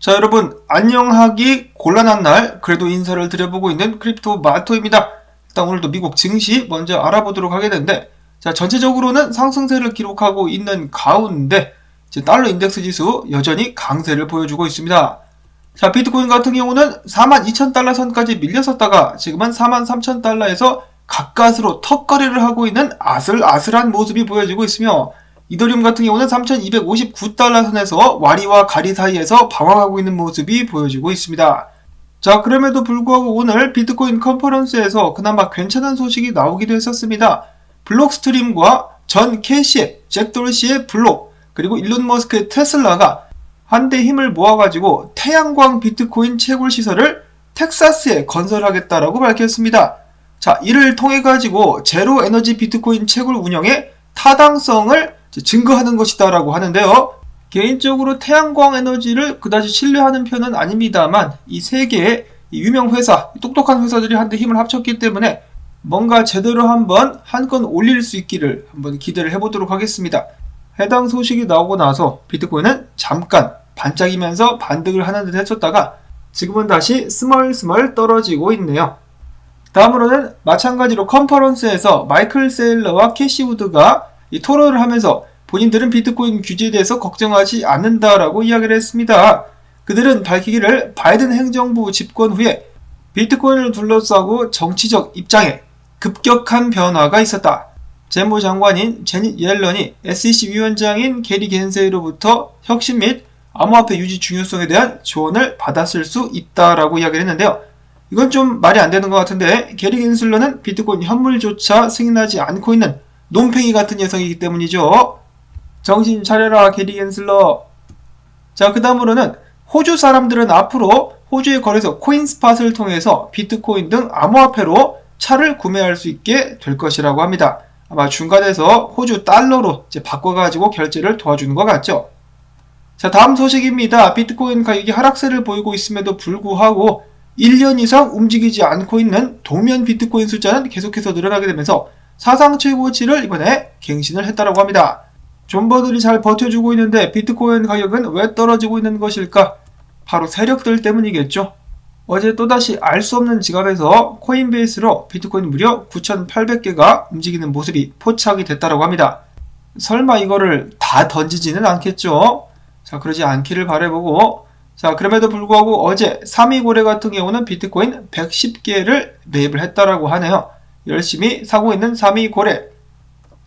자, 여러분 안녕하기 곤란한 날 그래도 인사를 드려보고 있는 크립토 마토입니다. 일단 오늘도 미국 증시 먼저 알아보도록 하겠는데, 자, 전체적으로는 상승세를 기록하고 있는 가운데 이제 달러 인덱스 지수 여전히 강세를 보여주고 있습니다. 자, 비트코인 같은 경우는 42,000달러 선까지 밀렸었다가 지금은 43,000달러에서 가까스로 턱걸이를 하고 있는 아슬아슬한 모습이 보여지고 있으며, 이더리움 같은 경우는 3,259달러 선에서 와리와 가리 사이에서 방황하고 있는 모습이 보여지고 있습니다. 자, 그럼에도 불구하고 오늘 비트코인 컨퍼런스에서 그나마 괜찮은 소식이 나오기도 했었습니다. 블록스트림과 전 캐시의 잭 돌시의 블록, 그리고 일론 머스크의 테슬라가 한데 힘을 모아가지고 태양광 비트코인 채굴 시설을 텍사스에 건설하겠다라고 밝혔습니다. 자, 이를 통해 가지고 제로 에너지 비트코인 채굴 운영의 타당성을 증거하는 것이다 라고 하는데요. 개인적으로 태양광 에너지를 그다지 신뢰하는 편은 아닙니다만 이 세 개의 유명 회사, 똑똑한 회사들이 한데 힘을 합쳤기 때문에 뭔가 제대로 한번 한 건 올릴 수 있기를 한번 기대를 해보도록 하겠습니다. 해당 소식이 나오고 나서 비트코인은 잠깐 반짝이면서 반등을 하는 듯 했었다가 지금은 다시 스멀스멀 떨어지고 있네요. 다음으로는 마찬가지로 컨퍼런스에서 마이클 세일러와 캐시 우드가 토론을 하면서 본인들은 비트코인 규제에 대해서 걱정하지 않는다라고 이야기를 했습니다. 그들은 밝히기를 바이든 행정부 집권 후에 비트코인을 둘러싸고 정치적 입장에 급격한 변화가 있었다. 재무장관인 제닛 옐런이 SEC 위원장인 게리 겐세이로부터 혁신 및 암호화폐 유지 중요성에 대한 조언을 받았을 수 있다라고 이야기를 했는데요. 이건 좀 말이 안 되는 것 같은데, 게리 겐슬러는 비트코인 현물조차 승인하지 않고 있는 논팽이 같은 녀석이기 때문이죠. 정신 차려라 게리 겐슬러. 자, 그 다음으로는 호주 사람들은 앞으로 호주의 거래소 코인스팟을 통해서 비트코인 등 암호화폐로 차를 구매할 수 있게 될 것이라고 합니다. 아마 중간에서 호주 달러로 이제 바꿔가지고 결제를 도와주는 것 같죠. 자, 다음 소식입니다. 비트코인 가격이 하락세를 보이고 있음에도 불구하고 1년 이상 움직이지 않고 있는 도면 비트코인 숫자는 계속해서 늘어나게 되면서 사상 최고치를 이번에 갱신을 했다고 합니다. 존버들이 잘 버텨주고 있는데 비트코인 가격은 왜 떨어지고 있는 것일까? 바로 세력들 때문이겠죠. 어제 또다시 알 수 없는 지갑에서 코인베이스로 비트코인 무려 9,800개가 움직이는 모습이 포착이 됐다고 합니다. 설마 이거를 다 던지지는 않겠죠? 자, 그러지 않기를 바라보고, 자, 그럼에도 불구하고 어제 3위 고래 같은 경우는 비트코인 110개를 매입을 했다라고 하네요. 열심히 사고 있는 3위 고래.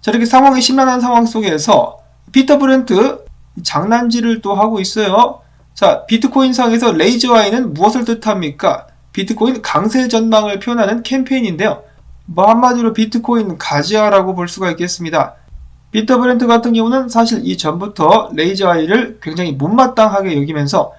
자, 이렇게 상황이 심란한 상황 속에서 피터 브렌트 장난질을 또 하고 있어요. 자, 비트코인 상에서 레이저 아이는 무엇을 뜻합니까? 비트코인 강세 전망을 표현하는 캠페인인데요. 뭐 한마디로 비트코인 가지아라고 볼 수가 있겠습니다. 피터 브렌트 같은 경우는 사실 이전부터 레이저 아이를 굉장히 못마땅하게 여기면서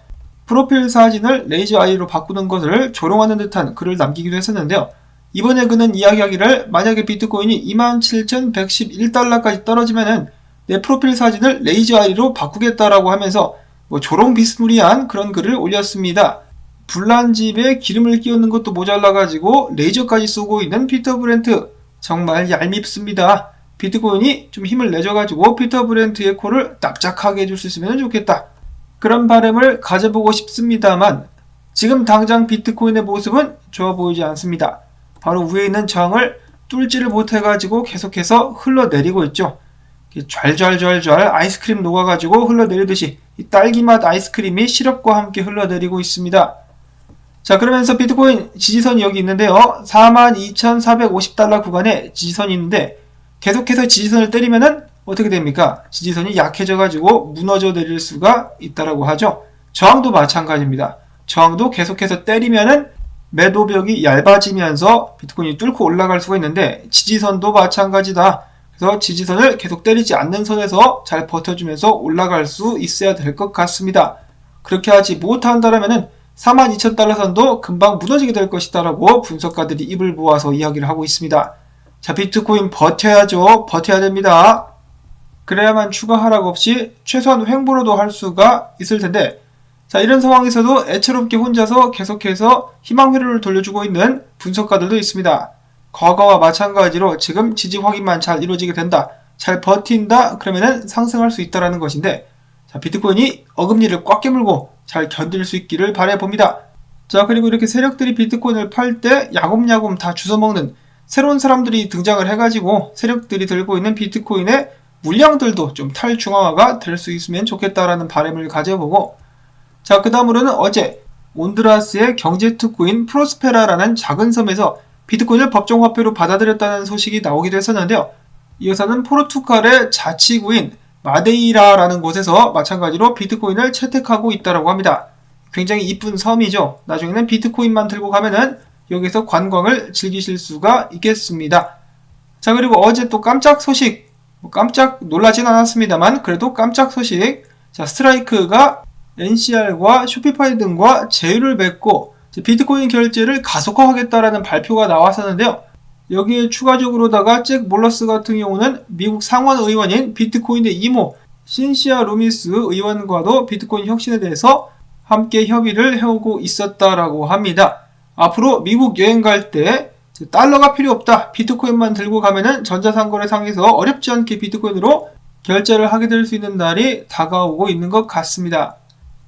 프로필 사진을 레이저 아이로 바꾸는 것을 조롱하는 듯한 글을 남기기도 했었는데요. 이번에 그는 이야기하기를 만약에 비트코인이 27,111달러까지 떨어지면은 내 프로필 사진을 레이저 아이로 바꾸겠다라고 하면서 뭐 조롱 비스무리한 그런 글을 올렸습니다. 불난 집에 기름을 끼얹는 것도 모자라가지고 레이저까지 쏘고 있는 피터 브렌트, 정말 얄밉습니다. 비트코인이 좀 힘을 내줘가지고 피터 브렌트의 코를 납작하게 해줄 수 있으면 좋겠다. 그런 바람을 가져보고 싶습니다만 지금 당장 비트코인의 모습은 좋아 보이지 않습니다. 바로 위에 있는 저항을 뚫지를 못해가지고 계속해서 흘러내리고 있죠. 좔좔좔 아이스크림 녹아가지고 흘러내리듯이 이 딸기맛 아이스크림이 시럽과 함께 흘러내리고 있습니다. 자, 그러면서 비트코인 지지선이 여기 있는데요. 42,450달러 구간에 지지선이 있는데 계속해서 지지선을 때리면은 어떻게 됩니까? 지지선이 약해져가지고 무너져 내릴 수가 있다라고 하죠. 저항도 마찬가지입니다. 저항도 계속해서 때리면은 매도벽이 얇아지면서 비트코인이 뚫고 올라갈 수가 있는데 지지선도 마찬가지다. 그래서 지지선을 계속 때리지 않는 선에서 잘 버텨주면서 올라갈 수 있어야 될 것 같습니다. 그렇게 하지 못한다면 42,000달러 선도 금방 무너지게 될 것이다 라고 분석가들이 입을 모아서 이야기를 하고 있습니다. 자, 비트코인 버텨야죠. 버텨야 됩니다. 그래야만 추가 하락 없이 최소한 횡보로도 할 수가 있을 텐데, 자, 이런 상황에서도 애처롭게 혼자서 계속해서 희망 회로를 돌려주고 있는 분석가들도 있습니다. 과거와 마찬가지로 지금 지지 확인만 잘 이루어지게 된다, 잘 버틴다, 그러면은 상승할 수 있다라는 것인데, 자, 비트코인이 어금니를 꽉 깨물고 잘 견딜 수 있기를 바라봅니다. 자, 그리고 이렇게 세력들이 비트코인을 팔 때 야금야금 다 주워먹는 새로운 사람들이 등장을 해가지고 세력들이 들고 있는 비트코인의 물량들도 좀 탈중앙화가 될 수 있으면 좋겠다라는 바람을 가져보고, 자, 그 다음으로는 어제 온두라스의 경제특구인 프로스페라라는 작은 섬에서 비트코인을 법정화폐로 받아들였다는 소식이 나오기도 했었는데요. 이어서는 포르투갈의 자치구인 마데이라라는 곳에서 마찬가지로 비트코인을 채택하고 있다고 합니다. 굉장히 이쁜 섬이죠. 나중에는 비트코인만 들고 가면은 여기서 관광을 즐기실 수가 있겠습니다. 자, 그리고 어제 또 깜짝 소식, 깜짝 놀라진 않았습니다만 그래도 깜짝 소식, 자, 스트라이크가 NCR과 쇼피파이 등과 제휴를 맺고 비트코인 결제를 가속화하겠다라는 발표가 나왔었는데요. 여기에 추가적으로다가 잭 몰러스 같은 경우는 미국 상원 의원인 비트코인의 이모 신시아 루미스 의원과도 비트코인 혁신에 대해서 함께 협의를 해오고 있었다라고 합니다. 앞으로 미국 여행 갈 때 달러가 필요 없다, 비트코인만 들고 가면은 전자상거래상에서 어렵지 않게 비트코인으로 결제를 하게 될 수 있는 날이 다가오고 있는 것 같습니다.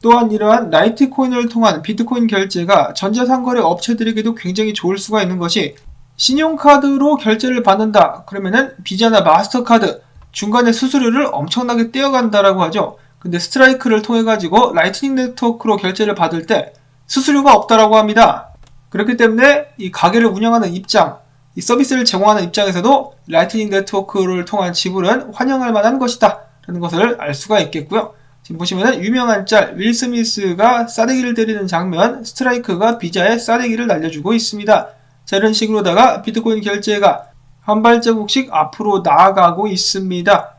또한 이러한 라이트코인을 통한 비트코인 결제가 전자상거래 업체들에게도 굉장히 좋을 수가 있는 것이, 신용카드로 결제를 받는다 그러면은 비자나 마스터카드 중간에 수수료를 엄청나게 떼어간다라고 하죠. 근데 스트라이크를 통해 가지고 라이트닝 네트워크로 결제를 받을 때 수수료가 없다라고 합니다. 그렇기 때문에 이 가게를 운영하는 입장, 이 서비스를 제공하는 입장에서도 라이트닝 네트워크를 통한 지불은 환영할 만한 것이다 라는 것을 알 수가 있겠고요. 지금 보시면은 유명한 짤 윌 스미스가 싸대기를 때리는 장면, 스트라이크가 비자에 싸대기를 날려주고 있습니다. 자, 이런 식으로다가 비트코인 결제가 한 발자국씩 앞으로 나아가고 있습니다.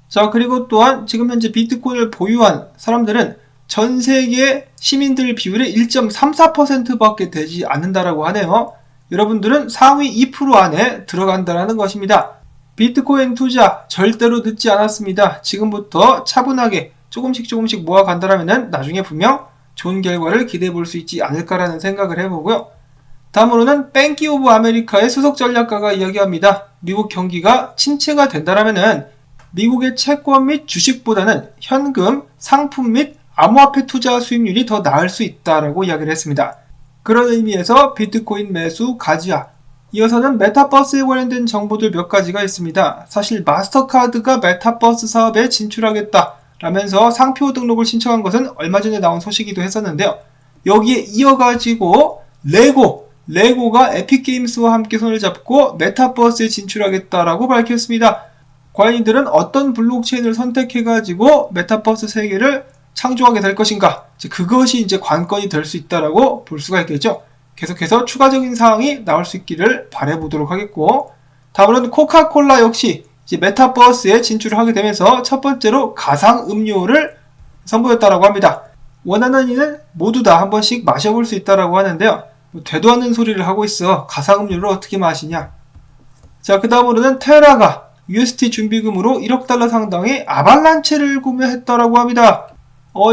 자, 그리고 또한 지금 현재 비트코인을 보유한 사람들은 전 세계 시민들 비율의 1.34%밖에 되지 않는다라고 하네요. 여러분들은 상위 2% 안에 들어간다라는 것입니다. 비트코인 투자 절대로 늦지 않았습니다. 지금부터 차분하게 조금씩 모아간다라면 나중에 분명 좋은 결과를 기대해 볼 수 있지 않을까라는 생각을 해보고요. 다음으로는 뱅키 오브 아메리카의 수석 전략가가 이야기합니다. 미국 경기가 침체가 된다라면은 미국의 채권 및 주식보다는 현금, 상품 및 암호화폐 투자 수익률이 더 나을 수 있다라고 이야기를 했습니다. 그런 의미에서 비트코인 매수 가지야. 이어서는 메타버스에 관련된 정보들 몇 가지가 있습니다. 사실 마스터카드가 메타버스 사업에 진출하겠다 라면서 상표 등록을 신청한 것은 얼마 전에 나온 소식이기도 했었는데요. 여기에 이어가지고 레고가 에픽게임스와 함께 손을 잡고 메타버스에 진출하겠다라고 밝혔습니다. 과연 이들은 어떤 블록체인을 선택해가지고 메타버스 세계를 창조하게 될 것인가? 그것이 이제 관건이 될 수 있다라고 볼 수가 있겠죠. 계속해서 추가적인 사항이 나올 수 있기를 바라보도록 하겠고, 다음으로는 코카콜라 역시 이제 메타버스에 진출을 하게 되면서 첫 번째로 가상 음료를 선보였다라고 합니다. 원하는 이는 모두 다 한 번씩 마셔볼 수 있다라고 하는데요. 되도 않는 소리를 하고 있어. 가상 음료를 어떻게 마시냐? 자, 그 다음으로는 테라가 UST 준비금으로 1억 달러 상당의 아발란체를 구매했다라고 합니다.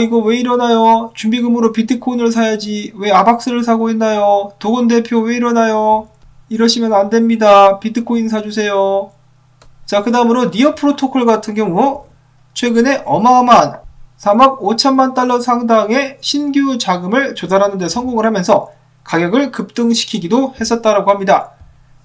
이거 왜 이러나요? 준비금으로 비트코인을 사야지 왜 아박스를 사고 있나요? 도건 대표 왜 이러나요? 이러시면 안 됩니다. 비트코인 사주세요. 자, 그 다음으로 니어 프로토콜 같은 경우 최근에 어마어마한 3억 5천만 달러 상당의 신규 자금을 조달하는 데 성공을 하면서 가격을 급등시키기도 했었다라고 합니다.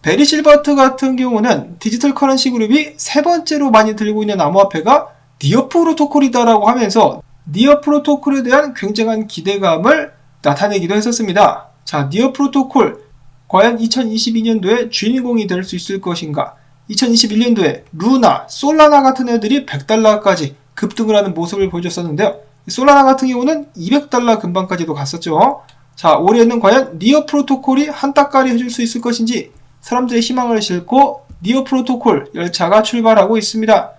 베리 실버트 같은 경우는 디지털 커런시 그룹이 세 번째로 많이 들고 있는 암호화폐가 니어 프로토콜이다라고 하면서 니어 프로토콜에 대한 굉장한 기대감을 나타내기도 했었습니다. 자, 니어 프로토콜 과연 2022년도에 주인공이 될 수 있을 것인가? 2021년도에 루나, 솔라나 같은 애들이 100달러까지 급등을 하는 모습을 보여줬었는데요. 솔라나 같은 경우는 200달러 근방까지도 갔었죠. 자, 올해는 과연 니어 프로토콜이 한따까리 해줄 수 있을 것인지 사람들의 희망을 싣고 니어 프로토콜 열차가 출발하고 있습니다.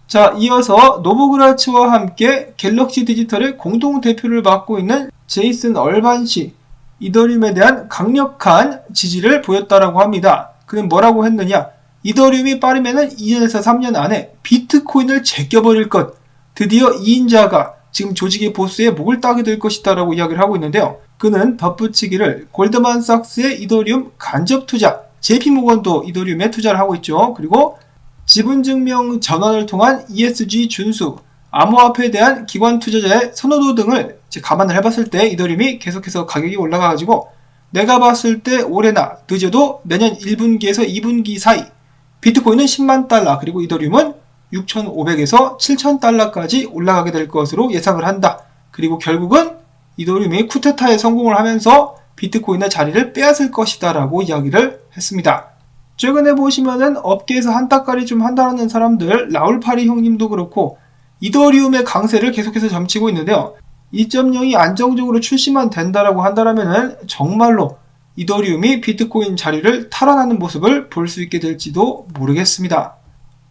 자, 이어서 노보그라츠와 함께 갤럭시 디지털의 공동 대표를 맡고 있는 제이슨 얼반시, 이더리움에 대한 강력한 지지를 보였다라고 합니다. 그는 뭐라고 했느냐? 이더리움이 빠르면은 2년에서 3년 안에 비트코인을 제껴버릴 것. 드디어 2인자가 지금 조직의 보스의 목을 따게 될 것이다 라고 이야기를 하고 있는데요. 그는 덧붙이기를 골드만삭스의 이더리움 간접 투자, JP모건도 이더리움에 투자를 하고 있죠. 그리고 지분증명 전환을 통한 ESG 준수, 암호화폐에 대한 기관 투자자의 선호도 등을 이제 감안을 해봤을 때 이더리움이 계속해서 가격이 올라가가지고 내가 봤을 때 올해나 늦어도 내년 1분기에서 2분기 사이 비트코인은 10만 달러 그리고 이더리움은 6,500에서 7,000달러까지 올라가게 될 것으로 예상을 한다. 그리고 결국은 이더리움이 쿠데타에 성공을 하면서 비트코인의 자리를 빼앗을 것이다 라고 이야기를 했습니다. 최근에 보시면은 업계에서 한따까리 좀 한다는 사람들, 라울파리 형님도 그렇고 이더리움의 강세를 계속해서 점치고 있는데요. 2.0이 안정적으로 출시만 된다라고 한다면은 정말로 이더리움이 비트코인 자리를 탈환하는 모습을 볼 수 있게 될지도 모르겠습니다.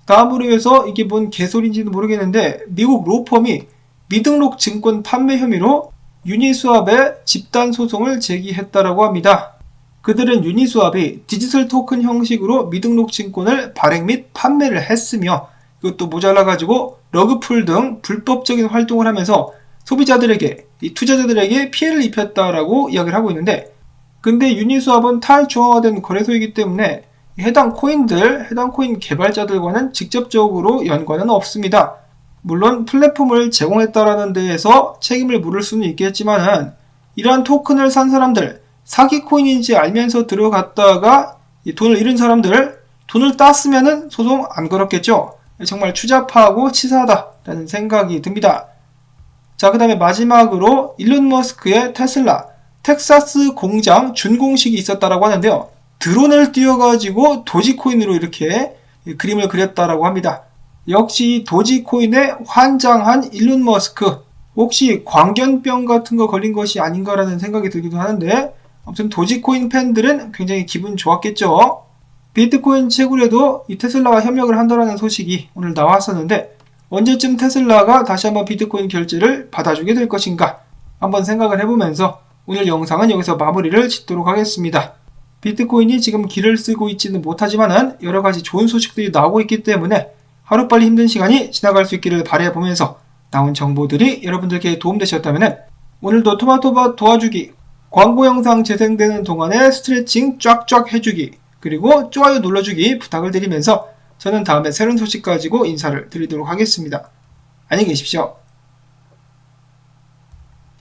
다음으로 해서 이게 뭔 개소리인지는 모르겠는데 미국 로펌이 미등록 증권 판매 혐의로 유니스왑에 집단 소송을 제기했다라고 합니다. 그들은 유니스왑이 디지털 토큰 형식으로 미등록 증권을 발행 및 판매를 했으며 이것도 모자라가지고 러그풀 등 불법적인 활동을 하면서 소비자들에게, 이 투자자들에게 피해를 입혔다라고 이야기를 하고 있는데 근데 유니스왑은 탈중앙화된 거래소이기 때문에 해당 코인 개발자들과는 직접적으로 연관은 없습니다. 물론 플랫폼을 제공했다라는 데에서 책임을 물을 수는 있겠지만은 이러한 토큰을 산 사람들, 사기 코인인지 알면서 들어갔다가 돈을 잃은 사람들, 돈을 땄으면은 소송 안 걸었겠죠. 정말 추잡하고 치사하다라는 생각이 듭니다. 자, 그 다음에 마지막으로 일론 머스크의 테슬라, 텍사스 공장 준공식이 있었다라고 하는데요. 드론을 띄워가지고 도지코인으로 이렇게 그림을 그렸다라고 합니다. 역시 도지코인에 환장한 일론 머스크, 혹시 광견병 같은 거 걸린 것이 아닌가라는 생각이 들기도 하는데 아무튼 도지코인 팬들은 굉장히 기분 좋았겠죠. 비트코인 채굴에도 이 테슬라와 협력을 한다라는 소식이 오늘 나왔었는데 언제쯤 테슬라가 다시 한번 비트코인 결제를 받아주게 될 것인가 한번 생각을 해보면서 오늘 영상은 여기서 마무리를 짓도록 하겠습니다. 비트코인이 지금 길을 쓰고 있지는 못하지만 여러가지 좋은 소식들이 나오고 있기 때문에 하루빨리 힘든 시간이 지나갈 수 있기를 바라보면서 나온 정보들이 여러분들께 도움되셨다면 오늘도 토마토밭 도와주기, 광고 영상 재생되는 동안에 스트레칭 쫙쫙 해주기, 그리고 좋아요 눌러주기 부탁을 드리면서 저는 다음에 새로운 소식 가지고 인사를 드리도록 하겠습니다. 안녕히 계십시오.